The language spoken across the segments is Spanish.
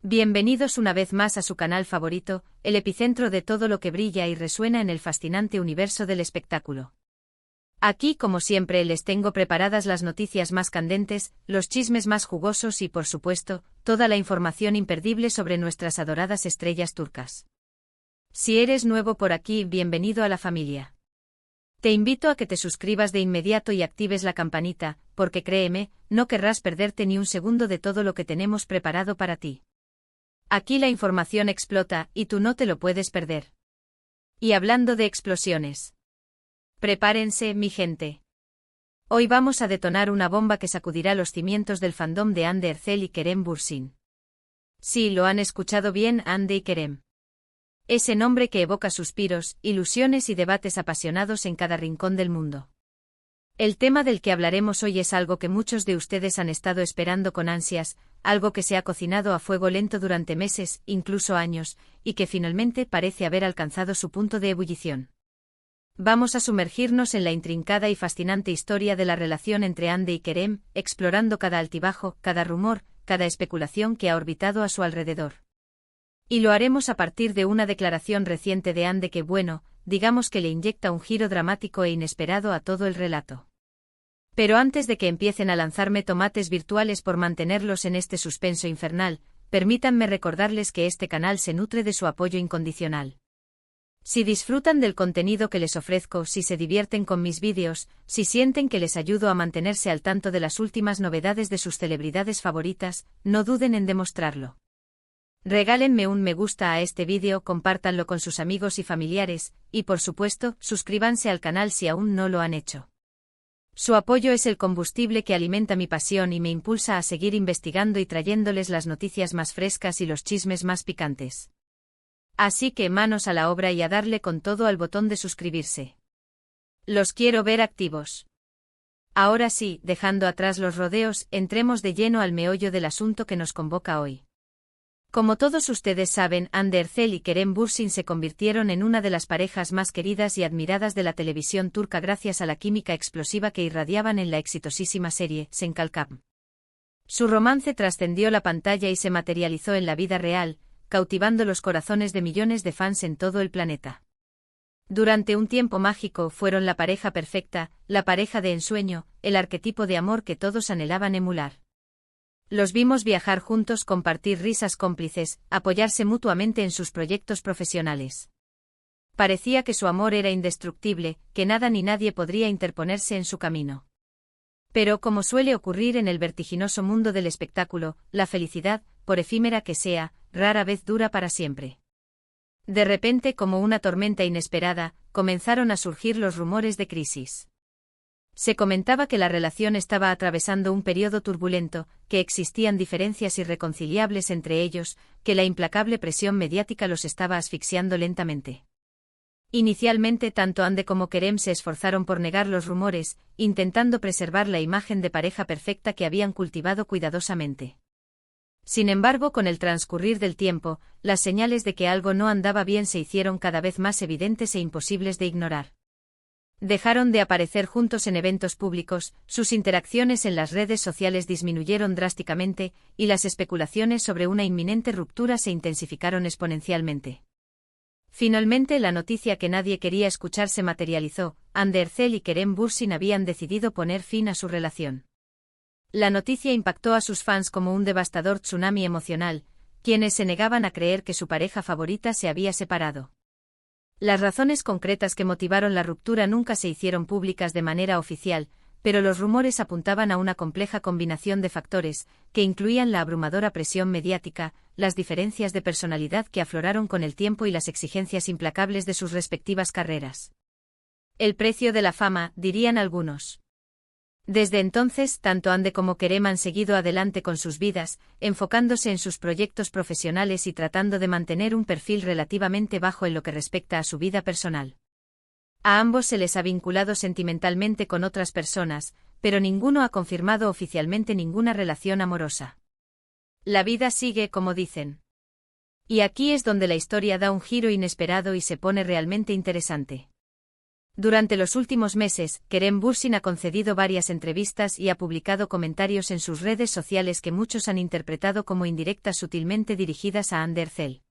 Bienvenidos una vez más a su canal favorito, el epicentro de todo lo que brilla y resuena en el fascinante universo del espectáculo. Aquí, como siempre, les tengo preparadas las noticias más candentes, los chismes más jugosos y, por supuesto, toda la información imperdible sobre nuestras adoradas estrellas turcas. Si eres nuevo por aquí, bienvenido a la familia. Te invito a que te suscribas de inmediato y actives la campanita, porque créeme, no querrás perderte ni un segundo de todo lo que tenemos preparado para ti. Aquí la información explota, y tú no te lo puedes perder. Y hablando de explosiones. Prepárense, mi gente. Hoy vamos a detonar una bomba que sacudirá los cimientos del fandom de Hande Erçel y Kerem Bürsin. Sí, lo han escuchado bien, Hande y Kerem. Ese nombre que evoca suspiros, ilusiones y debates apasionados en cada rincón del mundo. El tema del que hablaremos hoy es algo que muchos de ustedes han estado esperando con ansias, algo que se ha cocinado a fuego lento durante meses, incluso años, y que finalmente parece haber alcanzado su punto de ebullición. Vamos a sumergirnos en la intrincada y fascinante historia de la relación entre Hande y Kerem, explorando cada altibajo, cada rumor, cada especulación que ha orbitado a su alrededor. Y lo haremos a partir de una declaración reciente de Hande que, digamos que le inyecta un giro dramático e inesperado a todo el relato. Pero antes de que empiecen a lanzarme tomates virtuales por mantenerlos en este suspenso infernal, permítanme recordarles que este canal se nutre de su apoyo incondicional. Si disfrutan del contenido que les ofrezco, si se divierten con mis vídeos, si sienten que les ayudo a mantenerse al tanto de las últimas novedades de sus celebridades favoritas, no duden en demostrarlo. Regálenme un me gusta a este vídeo, compártanlo con sus amigos y familiares, y por supuesto, suscríbanse al canal si aún no lo han hecho. Su apoyo es el combustible que alimenta mi pasión y me impulsa a seguir investigando y trayéndoles las noticias más frescas y los chismes más picantes. Así que manos a la obra y a darle con todo al botón de suscribirse. Los quiero ver activos. Ahora sí, dejando atrás los rodeos, entremos de lleno al meollo del asunto que nos convoca hoy. Como todos ustedes saben, Hande Erçel y Kerem Bürsin se convirtieron en una de las parejas más queridas y admiradas de la televisión turca gracias a la química explosiva que irradiaban en la exitosísima serie Sen Kalkam. Su romance trascendió la pantalla y se materializó en la vida real, cautivando los corazones de millones de fans en todo el planeta. Durante un tiempo mágico fueron la pareja perfecta, la pareja de ensueño, el arquetipo de amor que todos anhelaban emular. Los vimos viajar juntos, compartir risas cómplices, apoyarse mutuamente en sus proyectos profesionales. Parecía que su amor era indestructible, que nada ni nadie podría interponerse en su camino. Pero como suele ocurrir en el vertiginoso mundo del espectáculo, la felicidad, por efímera que sea, rara vez dura para siempre. De repente, como una tormenta inesperada, comenzaron a surgir los rumores de crisis. Se comentaba que la relación estaba atravesando un periodo turbulento, que existían diferencias irreconciliables entre ellos, que la implacable presión mediática los estaba asfixiando lentamente. Inicialmente tanto Hande como Kerem se esforzaron por negar los rumores, intentando preservar la imagen de pareja perfecta que habían cultivado cuidadosamente. Sin embargo, con el transcurrir del tiempo, las señales de que algo no andaba bien se hicieron cada vez más evidentes e imposibles de ignorar. Dejaron de aparecer juntos en eventos públicos, sus interacciones en las redes sociales disminuyeron drásticamente, y las especulaciones sobre una inminente ruptura se intensificaron exponencialmente. Finalmente, la noticia que nadie quería escuchar se materializó: Hande Erçel y Kerem Bürsin habían decidido poner fin a su relación. La noticia impactó a sus fans como un devastador tsunami emocional, quienes se negaban a creer que su pareja favorita se había separado. Las razones concretas que motivaron la ruptura nunca se hicieron públicas de manera oficial, pero los rumores apuntaban a una compleja combinación de factores, que incluían la abrumadora presión mediática, las diferencias de personalidad que afloraron con el tiempo y las exigencias implacables de sus respectivas carreras. El precio de la fama, dirían algunos. Desde entonces, tanto Hande como Kerem han seguido adelante con sus vidas, enfocándose en sus proyectos profesionales y tratando de mantener un perfil relativamente bajo en lo que respecta a su vida personal. A ambos se les ha vinculado sentimentalmente con otras personas, pero ninguno ha confirmado oficialmente ninguna relación amorosa. La vida sigue, como dicen. Y aquí es donde la historia da un giro inesperado y se pone realmente interesante. Durante los últimos meses, Kerem Bürsin ha concedido varias entrevistas y ha publicado comentarios en sus redes sociales que muchos han interpretado como indirectas sutilmente dirigidas a Hande Erçel.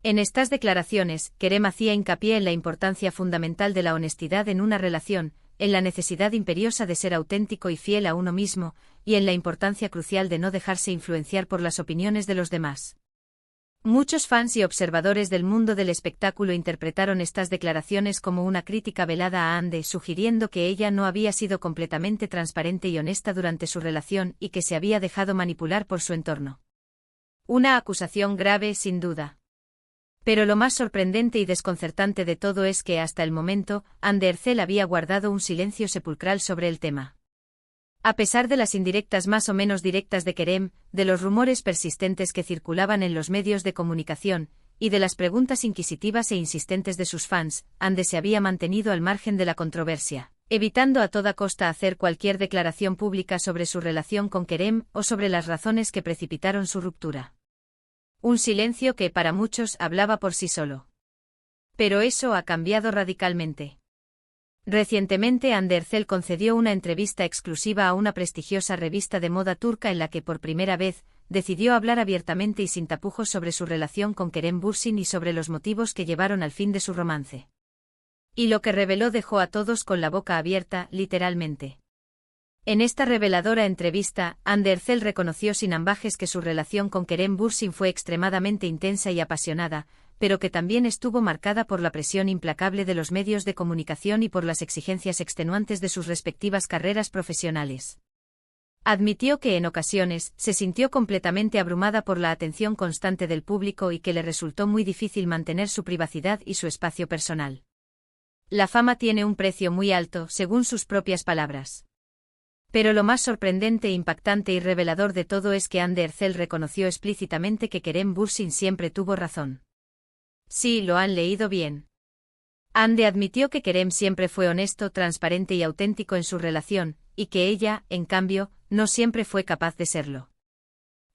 En estas declaraciones, Kerem hacía hincapié en la importancia fundamental de la honestidad en una relación, en la necesidad imperiosa de ser auténtico y fiel a uno mismo, y en la importancia crucial de no dejarse influenciar por las opiniones de los demás. Muchos fans y observadores del mundo del espectáculo interpretaron estas declaraciones como una crítica velada a Hande, sugiriendo que ella no había sido completamente transparente y honesta durante su relación y que se había dejado manipular por su entorno. Una acusación grave, sin duda. Pero lo más sorprendente y desconcertante de todo es que hasta el momento, Hande Erçel había guardado un silencio sepulcral sobre el tema. A pesar de las indirectas más o menos directas de Kerem, de los rumores persistentes que circulaban en los medios de comunicación, y de las preguntas inquisitivas e insistentes de sus fans, Hande se había mantenido al margen de la controversia, evitando a toda costa hacer cualquier declaración pública sobre su relación con Kerem o sobre las razones que precipitaron su ruptura. Un silencio que, para muchos, hablaba por sí solo. Pero eso ha cambiado radicalmente. Recientemente Hande Erçel concedió una entrevista exclusiva a una prestigiosa revista de moda turca en la que por primera vez, decidió hablar abiertamente y sin tapujos sobre su relación con Kerem Bürsin y sobre los motivos que llevaron al fin de su romance. Y lo que reveló dejó a todos con la boca abierta, literalmente. En esta reveladora entrevista, Hande Erçel reconoció sin ambages que su relación con Kerem Bürsin fue extremadamente intensa y apasionada, pero que también estuvo marcada por la presión implacable de los medios de comunicación y por las exigencias extenuantes de sus respectivas carreras profesionales. Admitió que en ocasiones se sintió completamente abrumada por la atención constante del público y que le resultó muy difícil mantener su privacidad y su espacio personal. La fama tiene un precio muy alto, según sus propias palabras. Pero lo más sorprendente, impactante y revelador de todo es que Hande Erçel reconoció explícitamente que Kerem Bürsin siempre tuvo razón. Sí, lo han leído bien. Hande admitió que Kerem siempre fue honesto, transparente y auténtico en su relación, y que ella, en cambio, no siempre fue capaz de serlo.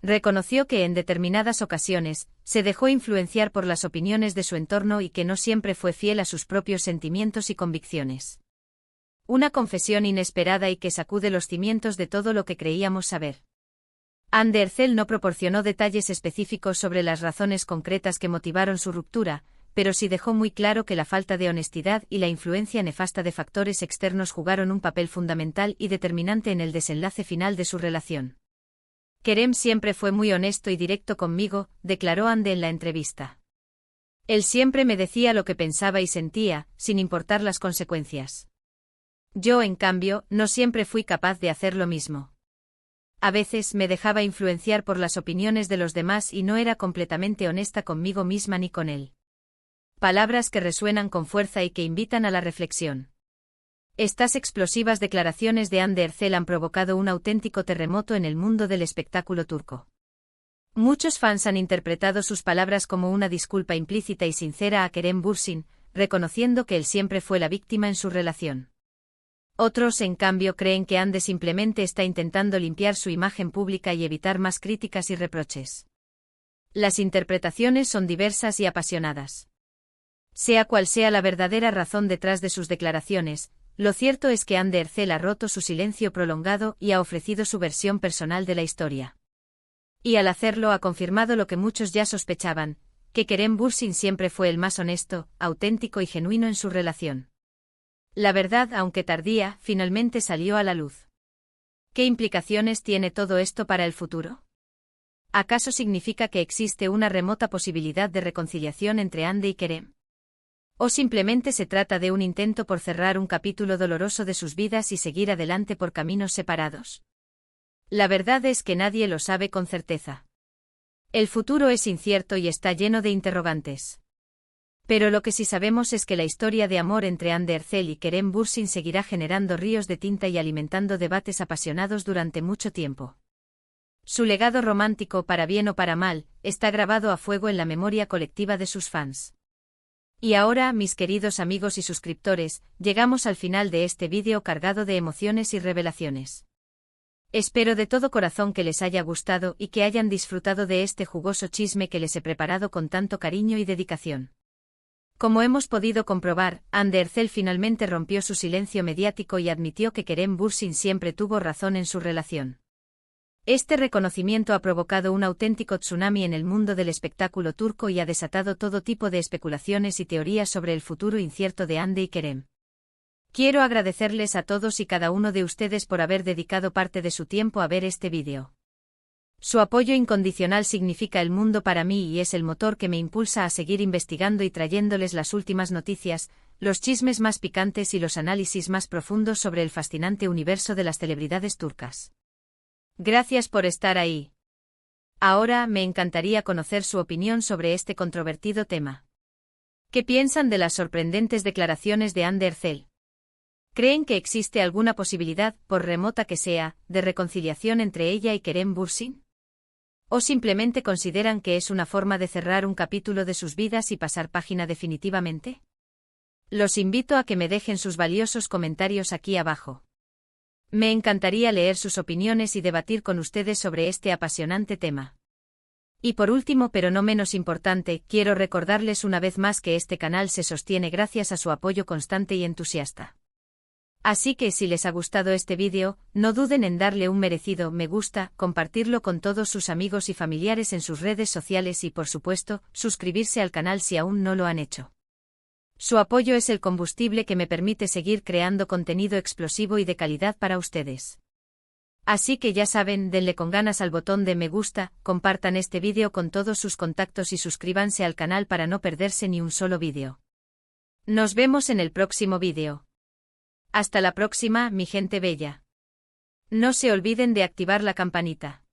Reconoció que en determinadas ocasiones, se dejó influenciar por las opiniones de su entorno y que no siempre fue fiel a sus propios sentimientos y convicciones. Una confesión inesperada y que sacude los cimientos de todo lo que creíamos saber. Hande Erçel no proporcionó detalles específicos sobre las razones concretas que motivaron su ruptura, pero sí dejó muy claro que la falta de honestidad y la influencia nefasta de factores externos jugaron un papel fundamental y determinante en el desenlace final de su relación. Kerem siempre fue muy honesto y directo conmigo, declaró Hande en la entrevista. Él siempre me decía lo que pensaba y sentía, sin importar las consecuencias. Yo, en cambio, no siempre fui capaz de hacer lo mismo. A veces me dejaba influenciar por las opiniones de los demás y no era completamente honesta conmigo misma ni con él. Palabras que resuenan con fuerza y que invitan a la reflexión. Estas explosivas declaraciones de Hande Erçel han provocado un auténtico terremoto en el mundo del espectáculo turco. Muchos fans han interpretado sus palabras como una disculpa implícita y sincera a Kerem Bürsin, reconociendo que él siempre fue la víctima en su relación. Otros, en cambio, creen que Hande simplemente está intentando limpiar su imagen pública y evitar más críticas y reproches. Las interpretaciones son diversas y apasionadas. Sea cual sea la verdadera razón detrás de sus declaraciones, lo cierto es que Hande Erçel ha roto su silencio prolongado y ha ofrecido su versión personal de la historia. Y al hacerlo ha confirmado lo que muchos ya sospechaban, que Kerem Bürsin siempre fue el más honesto, auténtico y genuino en su relación. La verdad, aunque tardía, finalmente salió a la luz. ¿Qué implicaciones tiene todo esto para el futuro? ¿Acaso significa que existe una remota posibilidad de reconciliación entre Hande y Kerem? ¿O simplemente se trata de un intento por cerrar un capítulo doloroso de sus vidas y seguir adelante por caminos separados? La verdad es que nadie lo sabe con certeza. El futuro es incierto y está lleno de interrogantes. Pero lo que sí sabemos es que la historia de amor entre Hande Erçel y Kerem Bürsin seguirá generando ríos de tinta y alimentando debates apasionados durante mucho tiempo. Su legado romántico, para bien o para mal, está grabado a fuego en la memoria colectiva de sus fans. Y ahora, mis queridos amigos y suscriptores, llegamos al final de este vídeo cargado de emociones y revelaciones. Espero de todo corazón que les haya gustado y que hayan disfrutado de este jugoso chisme que les he preparado con tanto cariño y dedicación. Como hemos podido comprobar, Hande Erçel finalmente rompió su silencio mediático y admitió que Kerem Bürsin siempre tuvo razón en su relación. Este reconocimiento ha provocado un auténtico tsunami en el mundo del espectáculo turco y ha desatado todo tipo de especulaciones y teorías sobre el futuro incierto de Hande y Kerem. Quiero agradecerles a todos y cada uno de ustedes por haber dedicado parte de su tiempo a ver este vídeo. Su apoyo incondicional significa el mundo para mí y es el motor que me impulsa a seguir investigando y trayéndoles las últimas noticias, los chismes más picantes y los análisis más profundos sobre el fascinante universo de las celebridades turcas. Gracias por estar ahí. Ahora me encantaría conocer su opinión sobre este controvertido tema. ¿Qué piensan de las sorprendentes declaraciones de Hande Erçel? ¿Creen que existe alguna posibilidad, por remota que sea, de reconciliación entre ella y Kerem Bürsin? ¿O simplemente consideran que es una forma de cerrar un capítulo de sus vidas y pasar página definitivamente? Los invito a que me dejen sus valiosos comentarios aquí abajo. Me encantaría leer sus opiniones y debatir con ustedes sobre este apasionante tema. Y por último, pero no menos importante, quiero recordarles una vez más que este canal se sostiene gracias a su apoyo constante y entusiasta. Así que si les ha gustado este vídeo, no duden en darle un merecido me gusta, compartirlo con todos sus amigos y familiares en sus redes sociales y por supuesto, suscribirse al canal si aún no lo han hecho. Su apoyo es el combustible que me permite seguir creando contenido explosivo y de calidad para ustedes. Así que ya saben, denle con ganas al botón de me gusta, compartan este vídeo con todos sus contactos y suscríbanse al canal para no perderse ni un solo vídeo. Nos vemos en el próximo vídeo. Hasta la próxima, mi gente bella. No se olviden de activar la campanita.